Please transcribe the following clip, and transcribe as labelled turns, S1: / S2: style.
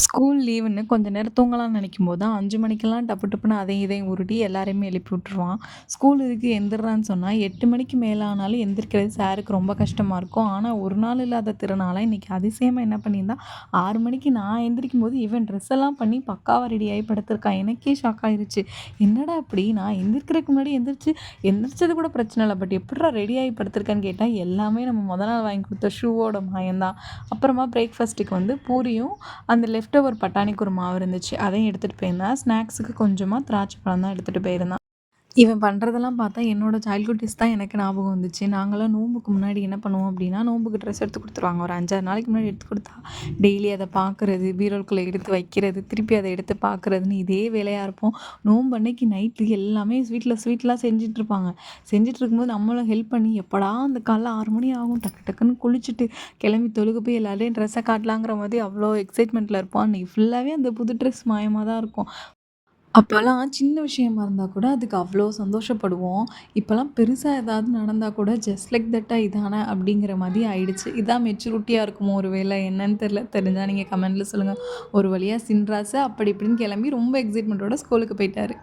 S1: School லீவுன்னு கொஞ்ச நேரம் தூங்கலாம்னு நினைக்கும்போது தான் 5 மணிக்கெல்லாம் டப்பு டப்புன்னு அதையும் இதையும் உருட்டி எல்லாரையுமே எழுப்பி விட்டுருவான். ஸ்கூல் இருக்கு எந்திர்றான்னு சொன்னா 8 மணிக்கு மேல ஆனாலும் எந்திரிக்கிறது சாருக்கு ரொம்ப கஷ்டமா இருக்கும். ஆனா ஒரு நாள் இல்லாத திருநாளா இன்னைக்கு அதிசயமா என்ன பண்ணியிருந்தான், 6 மணிக்கு நான் எந்திரிக்கும்போது இவன் ட்ரெஸ் எல்லாம் பண்ணி பக்காவா ரெடி ஆகி படுத்திருக்கான். எனக்கே ஷாக் ஆயிருச்சு. என்னடா இப்படி நான் எந்திரிக்கிறதுக்கு முன்னாடி எந்திரிச்சது கூட பிரச்சனை இல்ல. பட் எப்புட்றா ரெடி ஆகி படுத்திருக்கேன்னு கேட்டா எல்லாமே நம்ம மொத நாள் வாங்கி குடுத்த ஷூவோட மாயம் தான். அப்புறமா பிரேக்ஃபாஸ்ட்டுக்கு வந்து பூரியும் அந்த லெஃப்ட் ஓவர் பட்டாணி குருமாவும் இருந்துச்சு. அதையும் எடுத்துட்டு போயிருந்தான். ஸ்நாக்ஸுக்கு கொஞ்சமா திராட்சை பழம் தான் எடுத்துட்டு போயிருந்தான். இவன் பண்றதெல்லாம் பார்த்தா என்னோட சைல்ட்ஹுட் டேஸ் தான் எனக்கு ஞாபகம் வந்துச்சு. நாங்கலாம் நோம்புக்கு முன்னாடி என்ன பண்ணுவோம் அப்படின்னா, நோம்புக்கு ட்ரெஸ் எடுத்து குடுத்துருவாங்க. ஒரு 5, 6 நாளைக்கு முன்னாடி எடுத்து குடுத்தா, டெய்லி அத பார்க்குறது, பீரோக்குள்ள எடுத்து வைக்கிறது, திருப்பி அத எடுத்து பார்க்குறதுன்னு இதே வேலையா இருப்போம். நோம்பு அன்னைக்கு நைட்டு எல்லாமே வீட்ல ஸ்வீட்லாம் செஞ்சுட்ருப்பாங்க. செஞ்சுட்டு இருக்கும்போது நம்மளும் ஹெல்ப் பண்ணி எப்படா அந்த காலைல 6 மணி ஆகும் டக்கு டக்குன்னு குளிச்சுட்டு, கிளம்பி தொழுக போய் எல்லார்டையும் ட்ரெஸ்ஸ காட்டலாங்கிற மாதிரி அவ்வளோ எக்ஸைட்மெண்ட்ல இருப்போம். அன்னைக்கு ஃபுல்லாவே அந்த புது ட்ரெஸ் மாயமா தான் இருக்கும். அப்பலாம் சின்ன விஷயமா இருந்தா கூட அதுக்கு அவ்ளோ சந்தோஷப்படுவோம். இப்பலாம் பெருசா ஏதாவது நடந்தா கூட ஜஸ்ட் லைக் தட்டா இதானே அப்படிங்கிற மாதிரி ஆயிடுச்சு. இதான் மெச்சூரிட்டியா இருக்குமோ ஒரு வேளை என்னன்னு தெரியல. தெரிஞ்சா நீங்க கமெண்ட்ல சொல்லுங்க. ஒரு வழியா சின்ராசு அப்படி இப்படின்னு கிளம்பி ரொம்ப எக்ஸைட்மெண்ட்டோட ஸ்கூலுக்கு போயிட்டாரு.